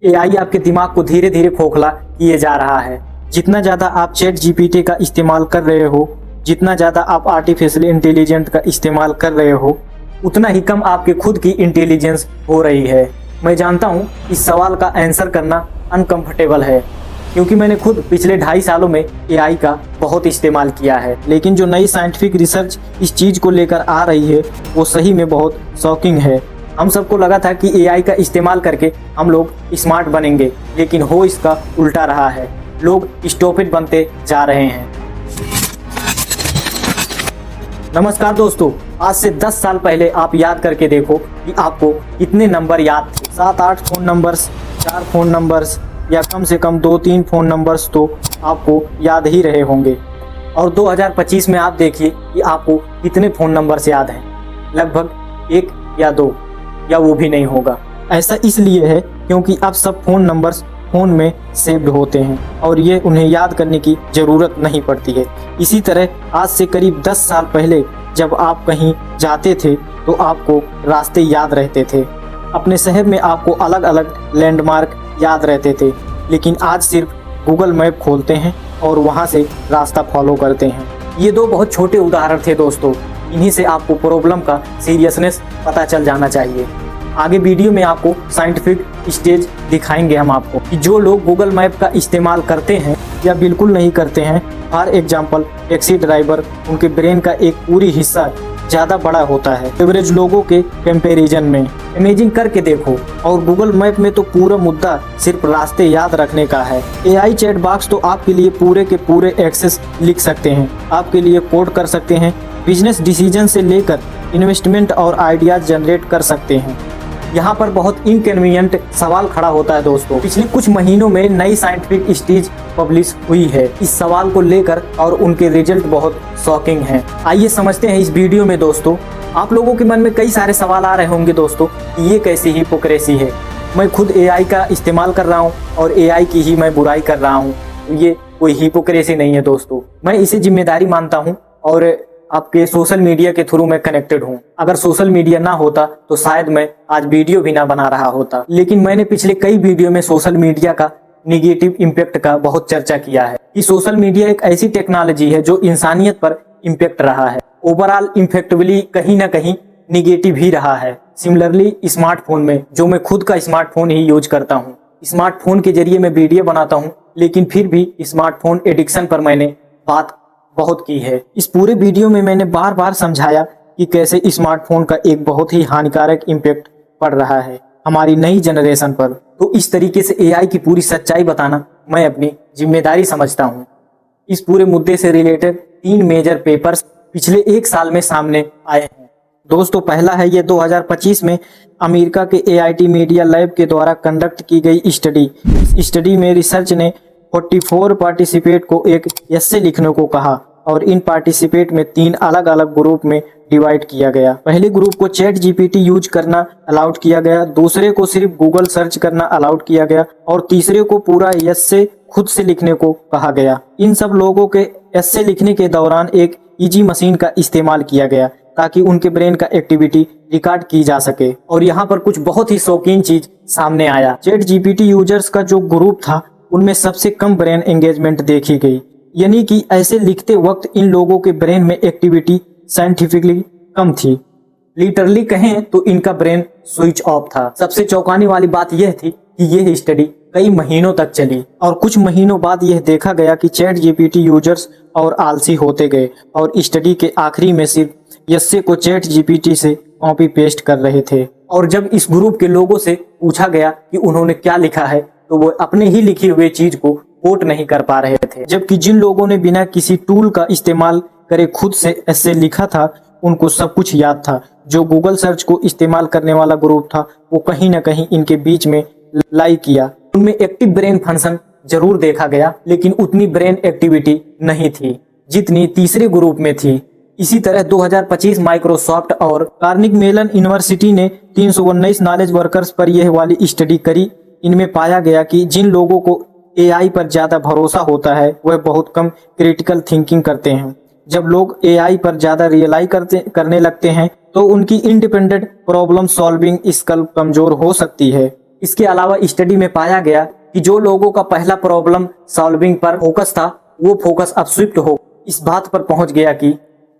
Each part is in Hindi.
एआई आपके दिमाग को धीरे धीरे खोखला किए जा रहा है। जितना ज़्यादा आप चैट जीपीटी का इस्तेमाल कर रहे हो, जितना ज़्यादा आप आर्टिफिशियल इंटेलिजेंस का इस्तेमाल कर रहे हो, उतना ही कम आपके खुद की इंटेलिजेंस हो रही है। मैं जानता हूँ इस सवाल का आंसर करना अनकंफर्टेबल है, क्योंकि मैंने खुद पिछले 2.5 सालों में एआई का बहुत इस्तेमाल किया है। लेकिन जो नई साइंटिफिक रिसर्च इस चीज़ को लेकर आ रही है वो सही में बहुत शॉकिंग है। हम सबको लगा था कि एआई का इस्तेमाल करके हम लोग स्मार्ट बनेंगे, लेकिन हो इसका उल्टा रहा है। लोग स्टूपिड बनते जा रहे हैं। नमस्कार दोस्तों, आज से 10 साल पहले आप याद करके देखो कि आपको कितने नंबर याद थे। 7-8 फ़ोन नंबर्स, 4 फ़ोन नंबर्स या कम से कम 2-3 फ़ोन नंबर्स तो आपको याद ही रहे होंगे। और 2025 में आप देखिए कि आपको कितने फ़ोन नंबर्स याद हैं। लगभग 1 या 2 या वो भी नहीं होगा। ऐसा इसलिए है क्योंकि अब सब फ़ोन नंबर्स फ़ोन में सेव्ड होते हैं और ये उन्हें याद करने की ज़रूरत नहीं पड़ती है। इसी तरह आज से करीब 10 साल पहले जब आप कहीं जाते थे तो आपको रास्ते याद रहते थे। अपने शहर में आपको अलग अलग लैंडमार्क याद रहते थे, लेकिन आज सिर्फ गूगल मैप खोलते हैं और वहाँ से रास्ता फॉलो करते हैं। ये 2 बहुत छोटे उदाहरण थे दोस्तों। इन्हीं से आपको प्रॉब्लम का सीरियसनेस पता चल जाना चाहिए। आगे वीडियो में आपको साइंटिफिक स्टेज दिखाएंगे हम आपको कि जो लोग गूगल मैप का इस्तेमाल करते हैं या बिल्कुल नहीं करते हैं, फॉर एग्जांपल टैक्सी ड्राइवर, उनके ब्रेन का एक पूरी हिस्सा ज़्यादा बड़ा होता है एवरेज लोगों के कंपैरिजन में। इमेजिन करके देखो। और गूगल मैप में तो पूरा मुद्दा सिर्फ रास्ते याद रखने का है। एआई चैट बॉक्स तो आपके लिए पूरे के पूरे एक्सेस लिख सकते हैं, आपके लिए कोड कर सकते हैं, बिजनेस डिसीजन से लेकर इन्वेस्टमेंट और आइडियाज जनरेट कर सकते हैं। यहाँ पर बहुत इनकन्वीनियंट सवाल खड़ा होता है दोस्तों। पिछले कुछ महीनों में नई साइंटिफिक स्टडीज पब्लिश हुई है इस सवाल को लेकर और उनके रिजल्ट बहुत शॉकिंग हैं। आइए समझते हैं इस वीडियो में दोस्तों। आप लोगों के मन में कई सारे सवाल आ रहे होंगे दोस्तों कि ये कैसी हिपोक्रेसी है। मैं खुद एआई का इस्तेमाल कर रहा हूँ और एआई की ही मैं बुराई कर रहा हूँ। ये कोई हिपोक्रेसी नहीं है दोस्तों। मैं इसे जिम्मेदारी मानता हूँ और आपके सोशल मीडिया के थ्रू मैं कनेक्टेड हूँ। अगर सोशल मीडिया ना होता तो शायद मैं आज वीडियो भी ना बना रहा होता। लेकिन मैंने पिछले कई वीडियो में सोशल मीडिया का निगेटिव इम्पैक्ट का बहुत चर्चा किया है कि सोशल मीडिया एक ऐसी टेक्नोलॉजी है जो इंसानियत पर इम्पैक्ट रहा है। ओवरऑल इम्फेक्टिवली कहीं ना कहीं निगेटिव ही रहा है। सिमिलरली स्मार्टफोन में, जो मैं खुद का स्मार्टफोन ही यूज करता हूँ, स्मार्टफोन के जरिए मैं वीडियो बनाता हूँ, लेकिन फिर भी स्मार्टफोन एडिक्शन पर मैंने बात बहुत की है। इस पूरे वीडियो में मैंने बार बार समझाया कि कैसे स्मार्टफोन का एक बहुत ही हानिकारक इम्पैक्ट पड़ रहा है हमारी नई जनरेशन पर। तो इस तरीके से एआई की पूरी सच्चाई बताना मैं अपनी जिम्मेदारी समझता हूँ। इस पूरे मुद्दे से रिलेटेड 3 मेजर पेपर्स पिछले 1 साल में सामने आए हैं दोस्तों। पहला है ये 2025 में अमेरिका के एआईटी मीडिया लैब के द्वारा कंडक्ट की गई स्टडी। इस स्टडी में रिसर्च ने 44 पार्टिसिपेट को एक एस्से लिखने को कहा और इन पार्टिसिपेट में 3 अलग अलग ग्रुप में डिवाइड किया गया। पहले ग्रुप को चैट जीपीटी यूज करना अलाउड किया गया, दूसरे को सिर्फ गूगल सर्च करना अलाउड किया गया और तीसरे को पूरा एस्से खुद से लिखने को कहा गया। इन सब लोगों के एस्से लिखने के दौरान एक ईजी मशीन का इस्तेमाल किया गया ताकि उनके ब्रेन का एक्टिविटी रिकॉर्ड की जा सके। और यहाँ पर कुछ बहुत ही शौकीन चीज सामने आया। चैट जीपीटी यूजर्स का जो ग्रुप था उनमें सबसे कम ब्रेन एंगेजमेंट देखी गई, यानी कि ऐसे लिखते वक्त इन लोगों के ब्रेन में एक्टिविटी साइंटिफिकली कम थी। लिटरली कहें तो इनका ब्रेन स्विच ऑफ था। सबसे चौंकाने वाली बात यह थी कि यह स्टडी कई महीनों तक चली और कुछ महीनों बाद यह देखा गया कि चैट जीपीटी यूजर्स और आलसी होते गए और स्टडी के आखिरी में सिर्फ एस्से को चैट जीपीटी से कॉपी पेस्ट कर रहे थे। और जब इस ग्रुप के लोगों से पूछा गया कि उन्होंने क्या लिखा है तो वो अपने ही लिखी हुए चीज को कोट नहीं कर पा रहे थे। जबकि जिन लोगों ने बिना किसी टूल का इस्तेमाल करे खुद से एस्से लिखा था उनको सब कुछ याद था। जो गूगल सर्च को इस्तेमाल करने वाला ग्रुप था वो कहीं ना कहीं इनके बीच में लाई किया। उनमें एक्टिव ब्रेन फंक्शन जरूर देखा गया, लेकिन उतनी ब्रेन एक्टिविटी नहीं थी जितनी तीसरे ग्रुप में थी। इसी तरह 2025 माइक्रोसॉफ्ट और कार्नेगी मेलन यूनिवर्सिटी ने 319 नॉलेज वर्कर्स पर यह वाली स्टडी करी। इनमें पाया गया कि जिन लोगों को एआई पर ज्यादा भरोसा होता है वह बहुत कम क्रिटिकल थिंकिंग करते हैं। जब लोग एआई पर ज्यादा रियलाई करने लगते हैं तो उनकी इंडिपेंडेंट प्रॉब्लम सॉल्विंग स्किल कमजोर हो सकती है। इसके अलावा स्टडी में पाया गया कि जो लोगों का पहला प्रॉब्लम सॉल्विंग पर फोकस था, वो फोकस अब शिफ्ट हो इस बात पर पहुंच गया कि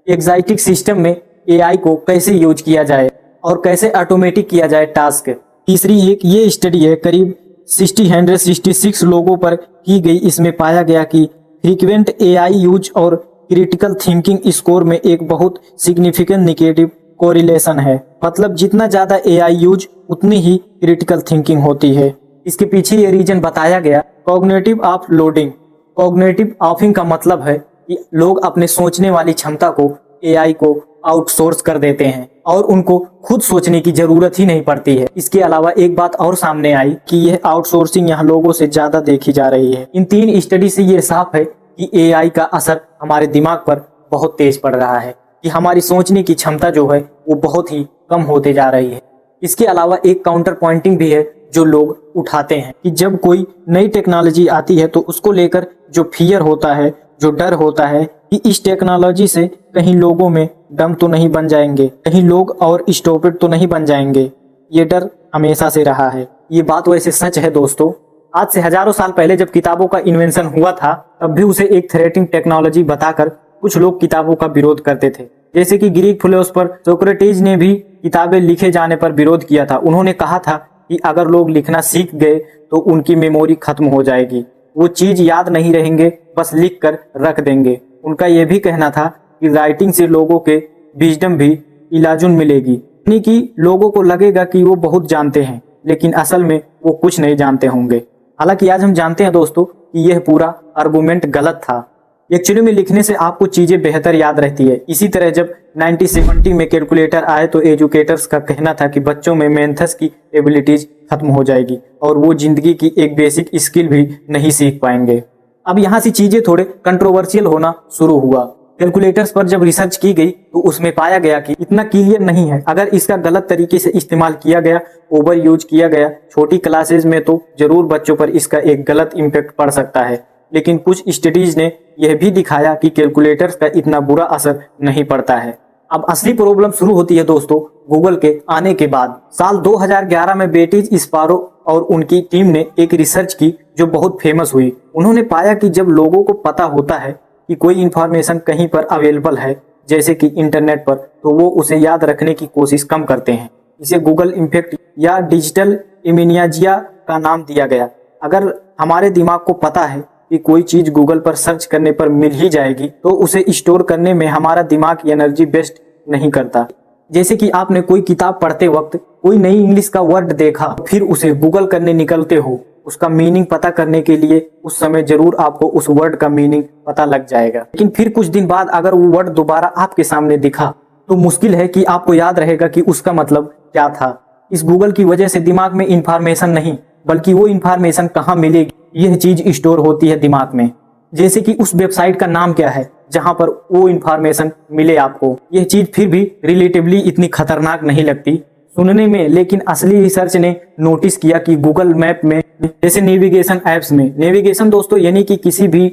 एग्जाइटिक सिस्टम में एआई को कैसे यूज किया जाए और कैसे ऑटोमेटिक किया जाए टास्क। तीसरी एक ये स्टडी है करीब 166 लोगों पर की गई। इसमें पाया गया कि फ्रीक्वेंट एआई यूज और क्रिटिकल थिंकिंग स्कोर में एक बहुत सिग्निफिकेंट नेगेटिव कोरिलेशन है। मतलब जितना ज्यादा एआई यूज उतनी ही क्रिटिकल थिंकिंग होती है। इसके पीछे ये रीजन बताया गया कॉग्निटिव ऑफलोडिंग। कॉग्निटिव ऑफिंग का मतलब है कि लोग अपने सोचने वाली क्षमता को एआई को आउटसोर्स कर देते हैं और उनको खुद सोचने की जरूरत ही नहीं पड़ती है। इसके अलावा एक बात और सामने आई कि यह आउटसोर्सिंग यहाँ लोगों से ज्यादा देखी जा रही है। इन 3 स्टडी से ये साफ है कि एआई का असर हमारे दिमाग पर बहुत तेज पड़ रहा है, कि हमारी सोचने की क्षमता जो है वो बहुत ही कम होते जा रही है। इसके अलावा एक काउंटर पॉइंटिंग भी है जो लोग उठाते हैं कि जब कोई नई टेक्नोलॉजी आती है तो उसको लेकर जो फियर होता है, जो डर होता है कि इस टेक्नोलॉजी से कहीं लोगों में दम तो नहीं बन जाएंगे, कहीं लोग और स्टॉपिड तो नहीं बन जाएंगे। ये डर हमेशा से रहा है। ये बात वैसे सच है दोस्तों। आज से हजारों साल पहले जब किताबों का इन्वेंशन हुआ था, तब भी उसे एक थ्रेटिंग टेक्नोलॉजी बताकर कुछ लोग किताबों का विरोध करते थे। जैसे कि ग्रीक फिलोसोफर सोक्रेटिस ने भी किताबें लिखे जाने पर विरोध किया था। उन्होंने कहा था कि अगर लोग लिखना सीख गए तो उनकी मेमोरी खत्म हो जाएगी, वो चीज याद नहीं रहेंगे, बस लिख कर रख देंगे। उनका यह भी कहना था कि राइटिंग से लोगों के विजडम भी इलाजुन मिलेगी, यानी कि लोगों को लगेगा कि वो बहुत जानते हैं लेकिन असल में वो कुछ नहीं जानते होंगे। हालांकि आज हम जानते हैं दोस्तों कि यह पूरा आर्गुमेंट गलत था। एक्चुअली में लिखने से आपको चीजें बेहतर याद रहती है। इसी तरह जब 1970 में कैलकुलेटर आए तो एजुकेटर्स का कहना था कि बच्चों में मैथ्स की एबिलिटीज खत्म हो जाएगी और वो जिंदगी की एक बेसिक स्किल भी नहीं सीख पाएंगे। अब यहाँ से चीजें थोड़े कंट्रोवर्शियल होना शुरू हुआ। कैलकुलेटर्स पर जब रिसर्च की गई तो उसमें पाया गया कि इतना क्लियर नहीं है। अगर इसका गलत तरीके से इस्तेमाल किया गया, ओवर यूज किया गया छोटी क्लासेज में, तो जरूर बच्चों पर इसका एक गलत इम्पैक्ट पड़ सकता है। लेकिन कुछ स्टडीज ने यह भी दिखाया कि कैलकुलेटर्स का इतना बुरा असर नहीं पड़ता है। अब असली प्रॉब्लम शुरू होती है दोस्तों गूगल के आने के बाद। साल 2011 में बेटीज स्पारो और उनकी टीम ने एक रिसर्च की जो बहुत फेमस हुई। उन्होंने पाया कि जब लोगों को पता होता है कि कोई इंफॉर्मेशन कहीं पर अवेलेबल है, जैसे कि इंटरनेट पर, तो वो उसे याद रखने की कोशिश कम करते हैं। इसे गूगल इफेक्ट या डिजिटल इम्नियाजिया का नाम दिया गया। अगर हमारे दिमाग को पता है कि कोई चीज गूगल पर सर्च करने पर मिल ही जाएगी, तो उसे स्टोर करने में हमारा दिमाग एनर्जी वेस्ट नहीं करता। जैसे कि आपने कोई किताब पढ़ते वक्त कोई नई इंग्लिश का वर्ड देखा, फिर उसे गूगल करने निकलते हो, उसका मीनिंग पता करने के लिए उस समय जरूर आपको उस वर्ड का मीनिंग पता लग जाएगा। लेकिन फिर कुछ दिन बाद अगर वो वर्ड दोबारा आपके सामने दिखा तो मुश्किल है कि आपको याद रहेगा कि उसका मतलब क्या था। इस गूगल की वजह से दिमाग में इंफॉर्मेशन नहीं, बल्कि वो इंफॉर्मेशन कहाँ मिलेगी यह चीज स्टोर होती है दिमाग में। जैसे कि उस वेबसाइट का नाम क्या है जहां पर वो इंफॉर्मेशन मिले आपको। यह चीज फिर भी रिलेटिवली इतनी खतरनाक नहीं लगती सुनने में, लेकिन असली रिसर्च ने नोटिस किया कि गूगल मैप में, जैसे नेविगेशन एप्स में, नेविगेशन दोस्तों यानी कि किसी भी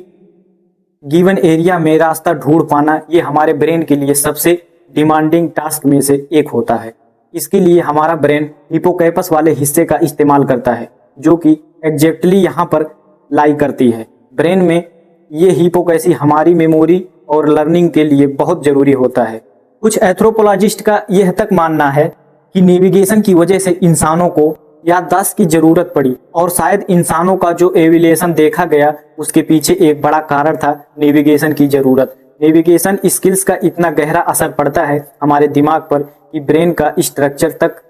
गिवन एरिया में रास्ता ढूंढ पाना, ये हमारे ब्रेन के लिए सबसे डिमांडिंग टास्क में से एक होता है। इसके लिए हमारा ब्रेन हिपोकैम्पस वाले हिस्से का इस्तेमाल करता है, जो कि एग्जैक्टली यहाँ पर लाई करती है। ब्रेन में ये हिपोकैम्पस हमारी मेमोरी और लर्निंग के लिए बहुत जरूरी होता है। कुछ एंथ्रोपोलॉजिस्ट का यह तक मानना है कि नेविगेशन की वजह से इंसानों को याददाश्त की जरूरत पड़ी, और शायद इंसानों का जो एवोल्यूशन देखा गया उसके पीछे एक बड़ा कारण था नेविगेशन की जरूरत। नेविगेशन स्किल्स का इतना गहरा असर पड़ता है हमारे दिमाग पर कि ब्रेन का स्ट्रक्चर तक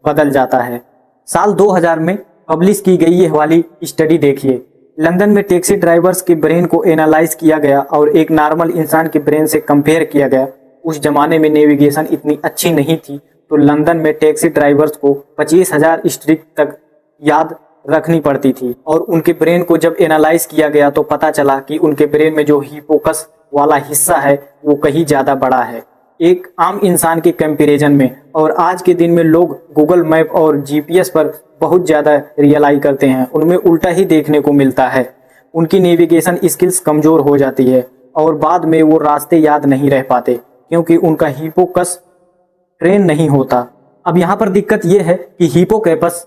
बदल जाता है। साल 2000 में पब्लिश की गई यह वाली स्टडी देखिए। लंदन में टैक्सी ड्राइवर्स के ब्रेन को एनालाइज किया गया और एक नॉर्मल इंसान के ब्रेन से कंपेयर किया गया। उस जमाने में नेविगेशन इतनी अच्छी नहीं थी, तो लंदन में टैक्सी ड्राइवर्स को 25,000 स्ट्रीट तक याद रखनी पड़ती थी, और उनके ब्रेन को जब एनालाइज किया गया तो पता चला कि उनके ब्रेन में जो हिपोकस वाला हिस्सा है वो कहीं ज्यादा बड़ा है एक आम इंसान के कंपैरिजन में। और आज के दिन में लोग गूगल मैप और जीपीएस पर बहुत ज्यादा रियलाई करते हैं, उनमें उल्टा ही देखने को मिलता है। उनकी नेविगेशन स्किल्स कमजोर हो जाती है और बाद में वो रास्ते याद नहीं रह पाते क्योंकि उनका हिपोकस ट्रेन नहीं होता। अब यहाँ पर दिक्कत यह है कि हिपोकैम्पस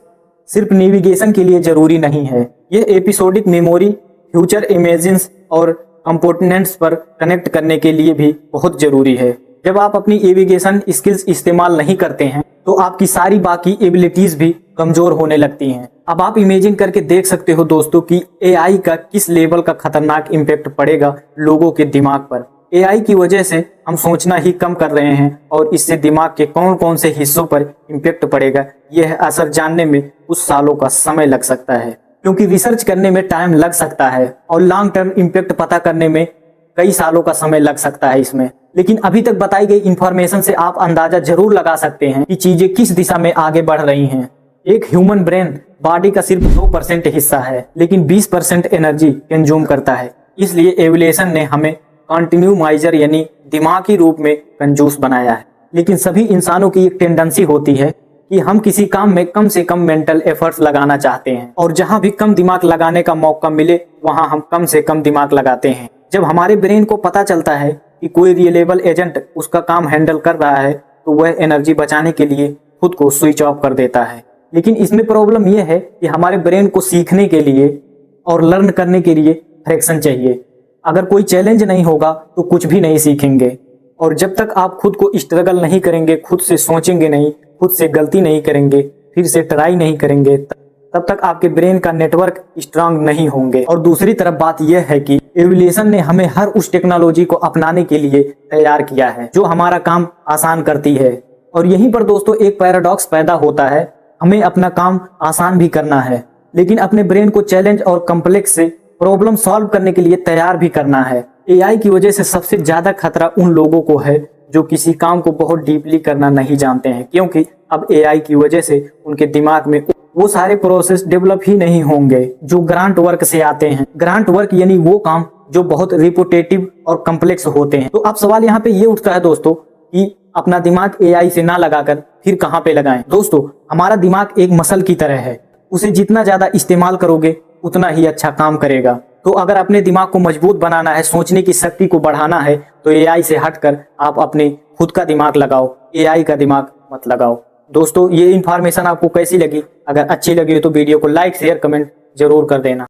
सिर्फ नेविगेशन के लिए जरूरी नहीं है। यह एपिसोडिक मेमोरी, फ्यूचर इमेजिन्स और कंपोनेंट्स पर कनेक्ट करने के लिए भी बहुत जरूरी है। जब आप अपनी नेविगेशन स्किल्स इस्तेमाल नहीं करते हैं तो आपकी सारी बाकी एबिलिटीज भी कमजोर होने लगती हैं। अब आप इमेजिन करके देख सकते हो दोस्तों कि एआई का किस लेवल का खतरनाक इम्पैक्ट पड़ेगा लोगों के दिमाग पर। एआई की वजह से हम सोचना ही कम कर रहे हैं और इससे दिमाग के कौन कौन से हिस्सों पर इम्पैक्ट पड़ेगा, यह असर जानने में कुछ सालों का समय लग सकता है, क्योंकि रिसर्च करने में टाइम लग सकता है और लॉन्ग टर्म इम्पैक्ट पता करने में कई सालों का समय लग सकता है इसमें। लेकिन अभी तक बताई गई इंफॉर्मेशन से आप अंदाजा जरूर लगा सकते हैं कि चीजें किस दिशा में आगे बढ़ रही हैं। एक ह्यूमन ब्रेन बॉडी का सिर्फ 2% हिस्सा है, लेकिन 20% एनर्जी कंज्यूम करता है। इसलिए एवोल्यूशन ने हमें कंटिन्यूमाइजर यानी दिमागी रूप में कंजूस बनाया है। लेकिन सभी इंसानों की एक टेंडेंसी होती है कि हम किसी काम में कम से कम मेंटल एफर्ट्स लगाना चाहते हैं, और जहां भी कम दिमाग लगाने का मौका मिले वहां हम कम से कम दिमाग लगाते हैं। जब हमारे ब्रेन को पता चलता है कि कोई रिलेबल एजेंट उसका काम हैंडल कर रहा है तो वह एनर्जी बचाने के लिए खुद को स्विच ऑफ कर देता है। लेकिन इसमें प्रॉब्लम यह है कि हमारे ब्रेन को सीखने के लिए और लर्न करने के लिए फ्रिक्शन चाहिए। अगर कोई चैलेंज नहीं होगा तो कुछ भी नहीं सीखेंगे, और जब तक आप खुद को स्ट्रगल नहीं करेंगे, खुद से सोचेंगे नहीं, खुद से गलती नहीं करेंगे, फिर से ट्राई नहीं करेंगे, तब तक आपके ब्रेन का नेटवर्क स्ट्रांग नहीं होंगे। और दूसरी तरफ बात यह है कि एवोल्यूशन ने हमें हर उस टेक्नोलॉजी को अपनाने के लिए तैयार किया है जो हमारा काम आसान करती है। और यहीं पर दोस्तों एक पैराडॉक्स पैदा होता है, हमें अपना काम आसान भी करना है, लेकिन अपने ब्रेन को चैलेंज और कॉम्प्लेक्स से प्रॉब्लम सॉल्व करने के लिए तैयार भी करना है। एआई की वजह से सबसे ज्यादा खतरा उन लोगों को है जो किसी काम को बहुत डीपली करना नहीं जानते हैं, क्योंकि अब एआई की वजह से उनके दिमाग में वो सारे प्रोसेस डेवलप ही नहीं होंगे जो ग्रांट वर्क से आते हैं। ग्रांट वर्क यानी वो काम जो बहुत रिपोर्टेटिव और कॉम्प्लेक्स होते हैं। तो अब सवाल यहाँ पे ये उठता है दोस्तों कि अपना दिमाग एआई से ना लगाकर फिर कहाँ पे लगाएं। दोस्तों हमारा दिमाग एक मसल की तरह है, उसे जितना ज्यादा इस्तेमाल करोगे उतना ही अच्छा काम करेगा। तो अगर अपने दिमाग को मजबूत बनाना है, सोचने की शक्ति को बढ़ाना है, तो एआई से हटकर आप अपने खुद का दिमाग लगाओ, एआई का दिमाग मत लगाओ। दोस्तों ये इन्फॉर्मेशन आपको कैसी लगी? अगर अच्छी लगी तो वीडियो को लाइक शेयर कमेंट जरूर कर देना।